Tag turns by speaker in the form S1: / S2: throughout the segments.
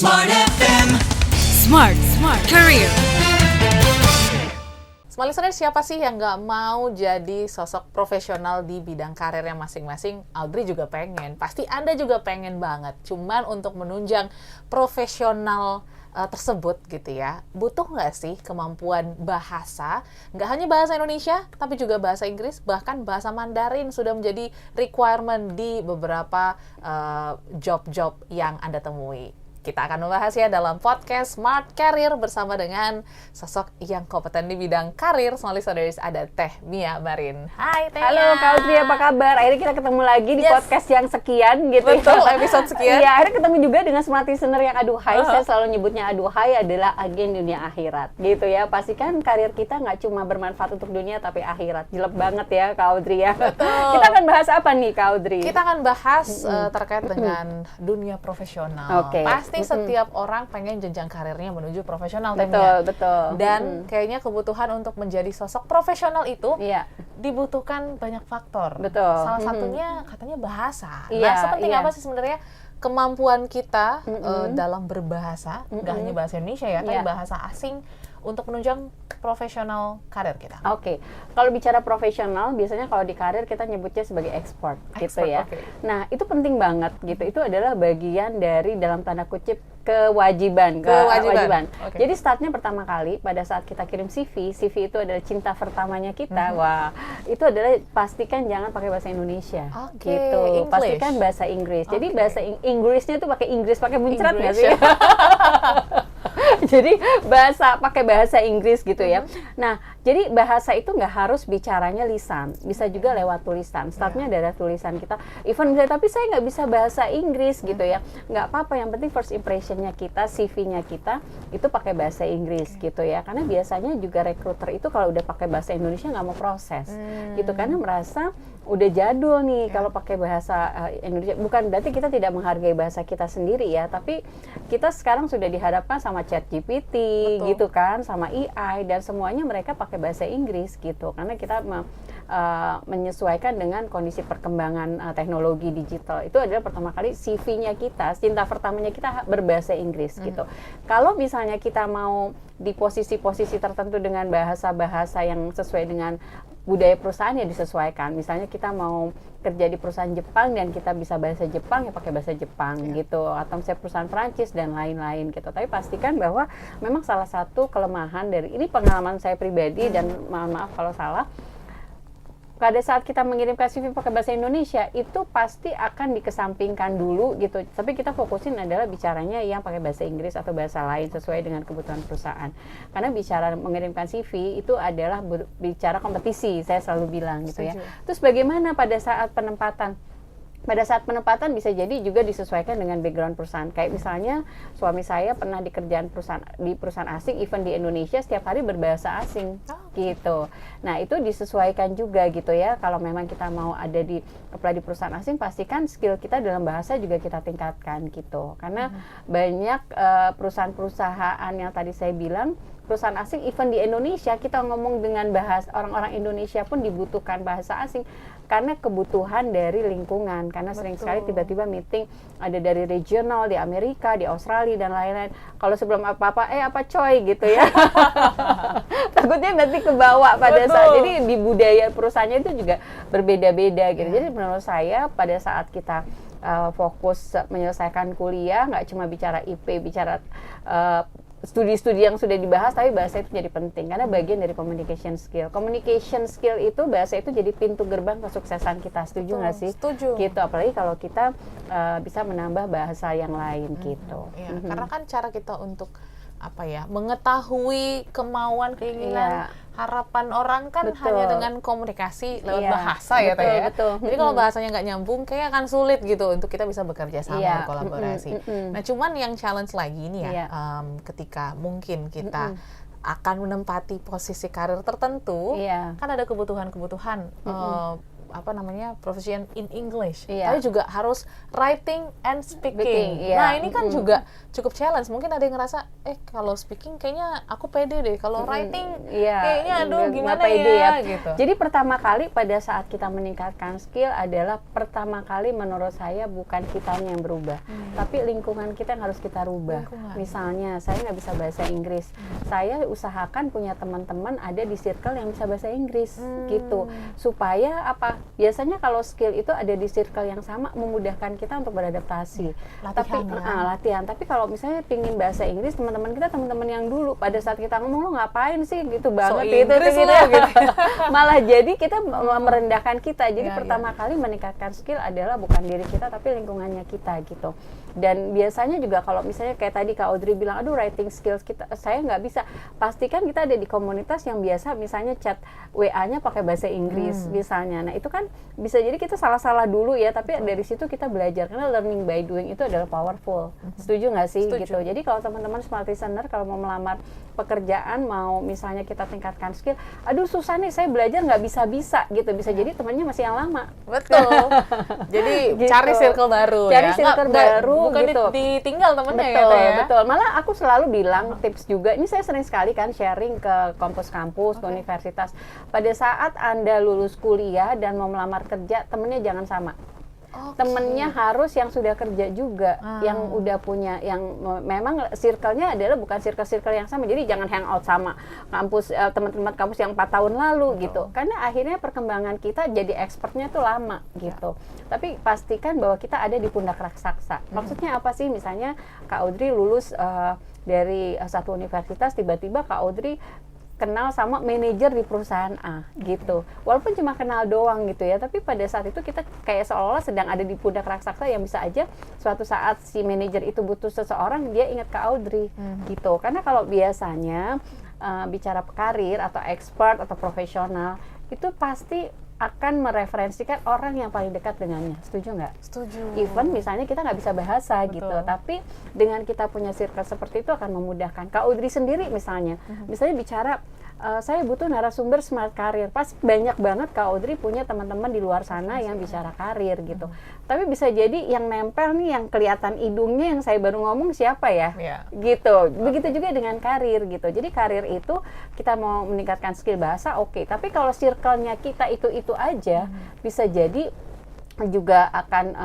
S1: Smart FM.
S2: Smart Career.
S3: Smart listener, siapa sih yang nggak mau jadi sosok profesional di bidang karirnya masing-masing? Audrey juga pengen, pasti Anda juga pengen banget. Cuman untuk menunjang profesional tersebut gitu ya, butuh nggak sih kemampuan bahasa? Nggak hanya bahasa Indonesia, tapi juga bahasa Inggris, bahkan bahasa Mandarin sudah menjadi requirement di beberapa job-job yang Anda temui. Kita akan membahasnya dalam podcast Smart Career bersama dengan sosok yang kompeten di bidang karir. Smart listeners, ada Teh Mia Marin. Hai Teh.
S4: Halo Kak Audrey, apa kabar? Akhirnya kita ketemu lagi di podcast yang sekian gitu.
S3: Betul, episode sekian.
S4: Iya, akhirnya ketemu juga dengan smart listener yang aduhai. Saya selalu nyebutnya aduhai adalah agen dunia akhirat gitu ya. Pastikan karir kita nggak cuma bermanfaat untuk dunia tapi akhirat. Jelek banget ya Kak Audrey ya.
S3: Betul.
S4: Kita akan bahas apa nih Kak Audrey?
S3: Kita akan bahas terkait dengan dunia profesional.
S4: Oke.
S3: Pasti setiap orang pengen jenjang karirnya menuju profesional.
S4: Betul.
S3: Dan kayaknya kebutuhan untuk menjadi sosok profesional itu
S4: Iya.
S3: dibutuhkan banyak faktor.
S4: Betul.
S3: Salah satunya katanya bahasa.
S4: Iya,
S3: Nah, sepenting
S4: iya.
S3: apa sih sebenarnya kemampuan kita dalam berbahasa, nggak hanya bahasa Indonesia ya, tapi
S4: Iya.
S3: bahasa asing untuk menunjang profesional karir kita.
S4: Oke, kalau bicara profesional, biasanya kalau di karir kita nyebutnya sebagai expert gitu ya.
S3: Oke.
S4: Nah, itu penting banget gitu. Itu adalah bagian dari dalam tanda kutip kewajiban.
S3: Oke.
S4: Jadi startnya pertama kali pada saat kita kirim CV itu adalah cinta pertamanya kita. Wah, itu adalah pastikan jangan pakai bahasa Indonesia.
S3: Oke,
S4: Gitu.
S3: English.
S4: Pastikan bahasa Inggris. Jadi
S3: Oke.
S4: bahasa Inggrisnya tuh pakai Inggris, pakai muncrat nggak sih?
S3: English.
S4: Jadi pakai bahasa Inggris gitu ya. Nah, jadi bahasa itu nggak harus bicaranya lisan, bisa juga lewat tulisan. Startnya dari tulisan kita. Even misalnya, tapi saya nggak bisa bahasa Inggris gitu ya. Nggak apa-apa, yang penting first impressionnya kita, CV-nya kita itu pakai bahasa Inggris gitu ya. Karena biasanya juga recruiter itu kalau udah pakai bahasa Indonesia nggak mau proses gitu, karena merasa udah jadul nih kalau pakai bahasa Indonesia. Bukan berarti kita tidak menghargai bahasa kita sendiri ya, tapi kita sekarang sudah dihadapkan sama ChatGPT gitu kan, sama AI, dan semuanya mereka pakai bahasa Inggris gitu, karena kita menyesuaikan dengan kondisi perkembangan teknologi digital. Itu adalah pertama kali CV-nya kita, cinta pertamanya kita berbahasa Inggris gitu. Kalau misalnya kita mau di posisi-posisi tertentu dengan bahasa-bahasa yang sesuai dengan budaya perusahaan, ya disesuaikan. Misalnya kita mau kerja di perusahaan Jepang dan kita bisa bahasa Jepang, ya pakai bahasa Jepang gitu, atau misalnya perusahaan Prancis dan lain-lain gitu. Tapi pastikan bahwa memang salah satu kelemahan dari ini, pengalaman saya pribadi dan mohon maaf kalau salah, pada saat kita mengirimkan CV pakai bahasa Indonesia itu pasti akan dikesampingkan dulu gitu. Tapi kita fokusin adalah bicaranya yang pakai bahasa Inggris atau bahasa lain sesuai dengan kebutuhan perusahaan. Karena bicara mengirimkan CV itu adalah bicara kompetisi, saya selalu bilang gitu ya. Terus bagaimana pada saat penempatan? Pada saat penempatan bisa jadi juga disesuaikan dengan background perusahaan. Kayak misalnya suami saya pernah di perusahaan asing, even di Indonesia setiap hari berbahasa asing gitu. Nah, itu disesuaikan juga gitu ya. Kalau memang kita mau ada di apply di perusahaan asing, pastikan skill kita dalam bahasa juga kita tingkatkan gitu. Karena banyak perusahaan-perusahaan yang tadi saya bilang, perusahaan asing, even di Indonesia kita ngomong dengan bahasa orang-orang Indonesia pun dibutuhkan bahasa asing karena kebutuhan dari lingkungan. Karena sering sekali tiba-tiba meeting ada dari regional di Amerika, di Australia dan lain-lain. Kalau sebelum apa-apa, apa coy gitu ya. Takutnya nanti kebawa pada saat. Jadi di budaya perusahaannya itu juga berbeda-beda gitu. Jadi menurut saya pada saat kita fokus menyelesaikan kuliah, nggak cuma bicara IP, bicara studi-studi yang sudah dibahas, tapi bahasa itu jadi penting karena bagian dari communication skill. Communication skill itu, bahasa itu jadi pintu gerbang kesuksesan kita. Setuju nggak sih?
S3: Setuju.
S4: Gitu, apalagi kalau kita bisa menambah bahasa yang lain gitu.
S3: Iya, karena kan cara kita untuk mengetahui kemauan, keinginan, harapan orang kan hanya dengan komunikasi lewat bahasa ya Teh ya.
S4: Betul.
S3: Jadi kalau bahasanya nggak nyambung, kayak akan sulit gitu untuk kita bisa bekerja sama, berkolaborasi. Nah, cuman yang challenge lagi nih ya, ketika mungkin kita akan menempati posisi karir tertentu, kan ada kebutuhan-kebutuhan proficient in English,
S4: Iya.
S3: tapi juga harus writing and speaking.
S4: Iya.
S3: Nah ini kan juga cukup challenge. Mungkin ada yang ngerasa, kalau speaking kayaknya aku pede deh, kalau writing kayaknya aduh
S4: nggak
S3: gimana
S4: pede
S3: ya gitu.
S4: Jadi pertama kali pada saat kita meningkatkan skill adalah pertama kali menurut saya bukan kitanya yang berubah, tapi lingkungan kita yang harus kita rubah.
S3: Lingkungan.
S4: Misalnya saya nggak bisa bahasa Inggris, saya usahakan punya teman-teman ada di circle yang bisa bahasa Inggris gitu, supaya apa? Biasanya kalau skill itu ada di circle yang sama memudahkan kita untuk beradaptasi. Latihan. Tapi kalau misalnya pingin bahasa Inggris, teman-teman kita teman-teman yang dulu pada saat kita ngomong lo ngapain sih gitu banget gitu. Malah jadi kita merendahkan kita. Jadi pertama kali meningkatkan skill adalah bukan diri kita tapi lingkungannya kita gitu. Dan biasanya juga kalau misalnya kayak tadi Kak Audrey bilang, aduh writing skills kita saya nggak bisa, pastikan kita ada di komunitas yang biasa misalnya chat WA-nya pakai bahasa Inggris misalnya. Nah itu kan bisa jadi kita salah-salah dulu ya, tapi dari situ kita belajar, karena learning by doing itu adalah powerful. Setuju nggak sih?
S3: Setuju.
S4: Gitu. Jadi kalau teman-teman smart listener kalau mau melamar pekerjaan, mau misalnya kita tingkatkan skill, aduh susah nih saya belajar nggak bisa-bisa gitu, bisa jadi temannya masih yang lama.
S3: Betul. Jadi
S4: Gitu.
S3: cari circle baru
S4: Cari
S3: ya.
S4: circle baru
S3: bukan
S4: gitu.
S3: ditinggal temennya
S4: Betul,
S3: ya.
S4: betul. Malah aku selalu bilang tips juga, ini saya sering sekali kan sharing ke kampus-kampus, ke universitas. Pada saat Anda lulus kuliah dan mau melamar kerja, temennya jangan sama. Temennya harus yang sudah kerja juga, yang udah punya, yang memang circle-nya adalah bukan circle-circle yang sama. Jadi jangan hangout sama kampus, teman-teman kampus yang 4 tahun lalu gitu. Karena akhirnya perkembangan kita jadi expertnya tuh lama gitu. Tapi pastikan bahwa kita ada di pundak raksasa. Maksudnya apa sih? Misalnya Kak Audrey lulus dari satu universitas, tiba-tiba Kak Audrey kenal sama manajer di perusahaan A gitu. Walaupun cuma kenal doang gitu ya, tapi pada saat itu kita kayak seolah-olah sedang ada di pundak raksasa yang bisa aja suatu saat si manajer itu butuh seseorang, dia ingat Kak Audrey gitu. Karena kalau biasanya bicara karir atau expert atau profesional itu pasti akan mereferensikan orang yang paling dekat dengannya. Setuju nggak?
S3: Setuju.
S4: Even misalnya kita nggak bisa bahasa gitu, tapi dengan kita punya circle seperti itu akan memudahkan. Kak Audrey sendiri misalnya bicara, saya butuh narasumber smart karir, pasti banyak banget Kak Audrey punya teman-teman di luar sana yang bicara karir gitu. Tapi bisa jadi yang nempel nih, yang kelihatan hidungnya yang saya baru ngomong siapa ya? Gitu. Begitu juga dengan karir gitu. Jadi karir itu kita mau meningkatkan skill bahasa, oke. Tapi kalau circle-nya kita itu aja, bisa jadi juga akan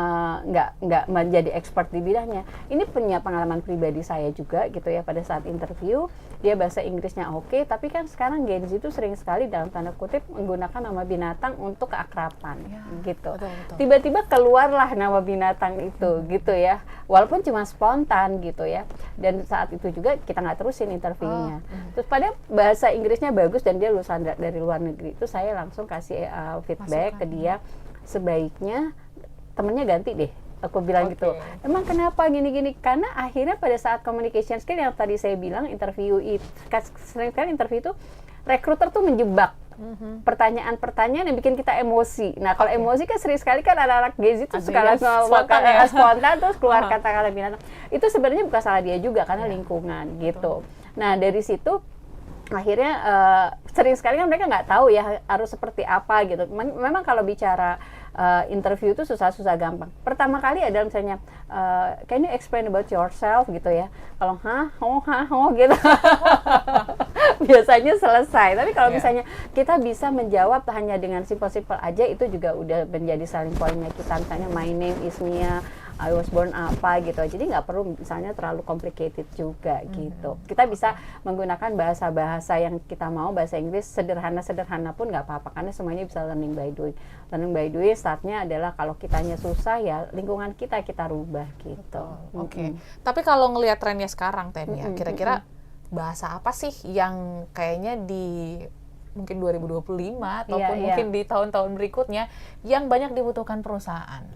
S4: nggak menjadi expert di bidangnya. Ini punya pengalaman pribadi saya juga gitu ya, pada saat interview dia bahasa Inggrisnya oke, tapi kan sekarang Gen Z itu sering sekali dalam tanda kutip menggunakan nama binatang untuk keakraban gitu. Tiba-tiba keluarlah nama binatang itu gitu ya, walaupun cuma spontan gitu ya, dan saat itu juga kita nggak terusin interviewnya. Terus pada bahasa Inggrisnya bagus dan dia lulusan dari luar negeri, itu saya langsung kasih feedback ke dia, sebaiknya temennya ganti deh, aku bilang gitu. Emang kenapa gini-gini? Karena akhirnya pada saat communication skill yang tadi saya bilang, interview itu sering kali interview itu recruiter tuh menjebak pertanyaan-pertanyaan yang bikin kita emosi. Nah kalau emosi kan sering sekali kan anak-anak Gen Z itu suka langsung spontan terus keluar kata-kata binatang. Itu sebenarnya bukan salah dia juga, karena lingkungan gitu. Nah dari situ akhirnya sering sekali kan mereka nggak tahu ya harus seperti apa gitu. Memang kalau bicara interview itu susah-susah gampang. Pertama kali adalah misalnya can you explain about yourself gitu ya. Kalau gitu biasanya selesai. Tapi kalau misalnya kita bisa menjawab hanya dengan simple-simple aja, itu juga udah menjadi selling point-nya kita. Misalnya my name is Mia, I was born apa gitu. Jadi nggak perlu misalnya terlalu complicated juga gitu. Kita bisa menggunakan bahasa-bahasa yang kita mau, bahasa Inggris sederhana-sederhana pun nggak apa-apa, karena semuanya bisa learning by doing. Learning by doing startnya adalah kalau kitanya susah ya lingkungan kita rubah gitu.
S3: Tapi kalau ngelihat trennya sekarang Tania, kira-kira bahasa apa sih yang kayaknya di mungkin 2025 ataupun mungkin di tahun-tahun berikutnya yang banyak dibutuhkan perusahaan?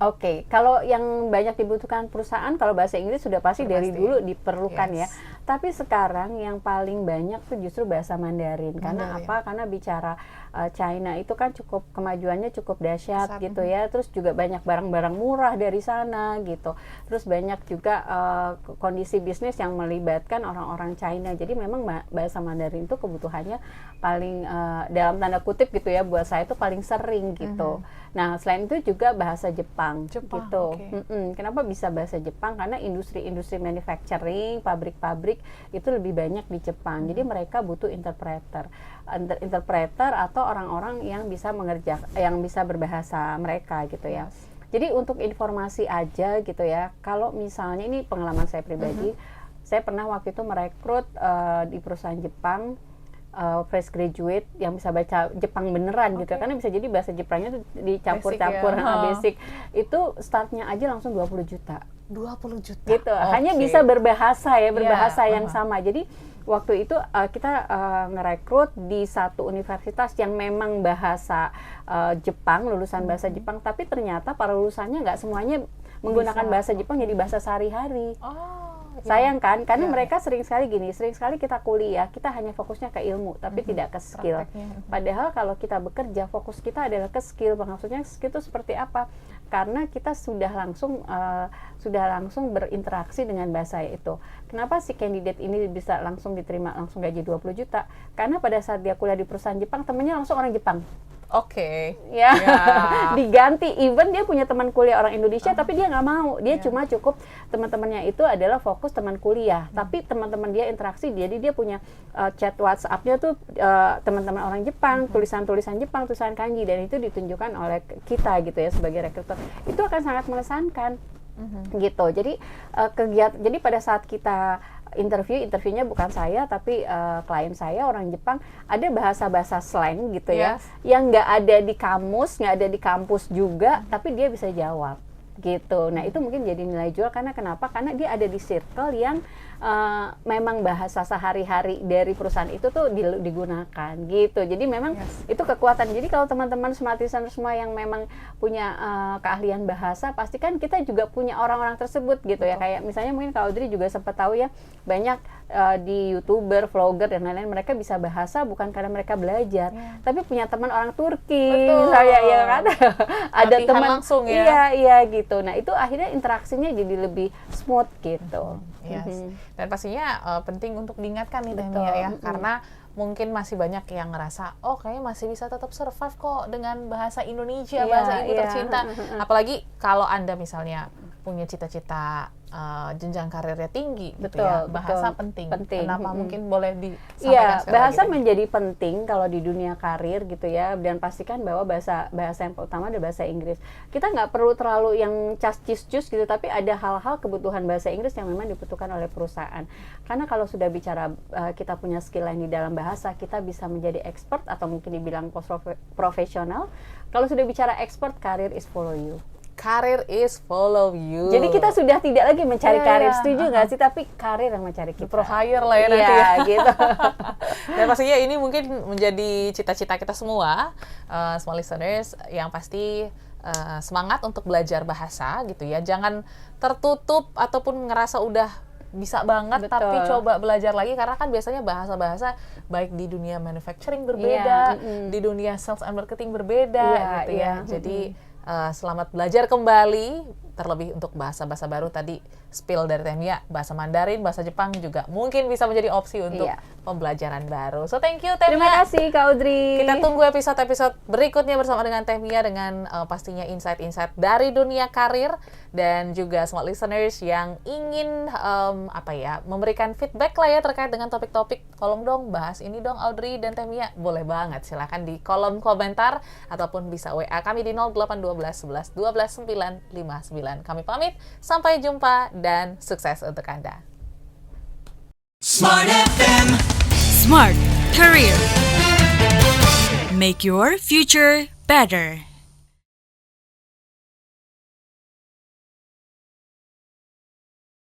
S4: Kalau yang banyak dibutuhkan perusahaan, kalau bahasa Inggris sudah pasti dari dulu diperlukan ya. Tapi sekarang yang paling banyak tuh justru bahasa Mandarin. Karena apa? Karena bicara China itu kan cukup kemajuannya cukup dahsyat gitu ya. Terus juga banyak barang-barang murah dari sana gitu. Terus banyak juga kondisi bisnis yang melibatkan orang-orang China. Jadi memang bahasa Mandarin itu kebutuhannya paling dalam tanda kutip gitu ya, buat saya itu paling sering gitu. Nah, selain itu juga bahasa Jepang gitu.
S3: Okay.
S4: Kenapa bisa bahasa Jepang? Karena industri manufacturing, pabrik-pabrik itu lebih banyak di Jepang. Jadi mereka butuh interpreter atau orang-orang yang bisa yang bisa berbahasa mereka gitu ya. Jadi untuk informasi aja gitu ya, kalau misalnya ini pengalaman saya pribadi, saya pernah waktu itu merekrut di perusahaan Jepang fresh graduate yang bisa baca Jepang beneran gitu, karena bisa jadi bahasa Jepangnya tuh dicampur-campur basic. Itu startnya aja langsung 20 juta.
S3: 20 juta.
S4: Gitu. Hanya bisa berbahasa yang sama. Jadi waktu itu kita ngerekrut di satu universitas yang memang bahasa Jepang, lulusan bahasa Jepang, tapi ternyata para lulusannya nggak semuanya menggunakan bahasa Jepang jadi bahasa sehari-hari. Sayang kan, karena mereka sering sekali kita kuliah, kita hanya fokusnya ke ilmu, tapi tidak ke skill. Padahal kalau kita bekerja, fokus kita adalah ke skill. Maksudnya skill itu seperti apa? Karena kita sudah langsung berinteraksi dengan bahasa itu. Kenapa si kandidat ini bisa langsung diterima, langsung gaji 20 juta? Karena pada saat dia kuliah di perusahaan Jepang, temennya langsung orang Jepang. Ya. Diganti, even dia punya teman kuliah orang Indonesia, tapi dia nggak mau, dia cuma cukup teman-temannya itu adalah fokus teman kuliah, tapi teman-teman dia interaksi, jadi dia punya chat WhatsApp-nya tuh teman-teman orang Jepang, tulisan-tulisan Jepang, tulisan kanji, dan itu ditunjukkan oleh kita gitu ya sebagai rekruter. Itu akan sangat mengesankan. Gitu. Jadi jadi pada saat kita interviewnya bukan saya tapi klien saya orang Jepang, ada bahasa-bahasa slang gitu ya, yang nggak ada di kamus, nggak ada di kampus juga, tapi dia bisa jawab gitu. Nah itu mungkin jadi nilai jual, karena kenapa? Karena dia ada di circle yang memang bahasa sehari-hari dari perusahaan itu tuh digunakan gitu. Jadi memang itu kekuatan. Jadi kalau teman-teman smart listener semua yang memang punya keahlian bahasa, pastikan kita juga punya orang-orang tersebut gitu. Ya. Kayak misalnya mungkin Kak Audrey juga sempat tahu ya, banyak di YouTuber, vlogger dan lain-lain, mereka bisa bahasa bukan karena mereka belajar, tapi punya teman orang Turki misalnya, ya kan. Ada teman langsung ya. Iya gitu. Nah, itu akhirnya interaksinya jadi lebih smooth gitu.
S3: Dan pastinya penting untuk diingatkan nih Temia ya, karena mungkin masih banyak yang ngerasa, oh kayaknya masih bisa tetap survive kok dengan bahasa Indonesia, bahasa ibu tercinta. Apalagi kalau Anda misalnya punya cita-cita jenjang karirnya tinggi, gitu ya, bahasa penting. Kenapa mungkin boleh disampaikan sekali
S4: bahasa
S3: gitu?
S4: Menjadi penting kalau di dunia karir gitu ya, dan pastikan bahwa bahasa yang utama adalah bahasa Inggris. Kita nggak perlu terlalu yang cas-cis-cus gitu, tapi ada hal-hal kebutuhan bahasa Inggris yang memang dibutuhkan oleh perusahaan. Karena kalau sudah bicara kita punya skill yang di dalam bahasa, kita bisa menjadi expert atau mungkin dibilang profesional. Kalau sudah bicara expert, career is follow you.
S3: Karir is follow you.
S4: Jadi kita sudah tidak lagi mencari karir, setuju nggak sih? Tapi karir yang mencari kita.
S3: Pro hire lah ya nanti ya.
S4: Gitu.
S3: Dan pastinya ini mungkin menjadi cita-cita kita semua, small listeners, yang pasti semangat untuk belajar bahasa gitu ya. Jangan tertutup ataupun ngerasa udah bisa banget, tapi coba belajar lagi, karena kan biasanya bahasa-bahasa baik di dunia manufacturing berbeda, di dunia sales and marketing berbeda gitu ya. Jadi selamat belajar kembali, terlebih untuk bahasa-bahasa baru tadi spill dari Temia, bahasa Mandarin, bahasa Jepang juga mungkin bisa menjadi opsi untuk pembelajaran baru. So thank you Temia.
S4: Terima kasih Kak Audrey.
S3: Kita tunggu episode-episode berikutnya bersama dengan Temia, dengan pastinya insight-insight dari dunia karir, dan juga smart listeners yang ingin memberikan feedback lah ya terkait dengan topik-topik. Tolong dong bahas ini dong Audrey dan Temia. Boleh banget, silakan di kolom komentar ataupun bisa WA kami di 0812 11 12 959. Kami pamit, sampai jumpa dan sukses untuk Anda.
S2: Smart FM. Smart Career. Make your future better.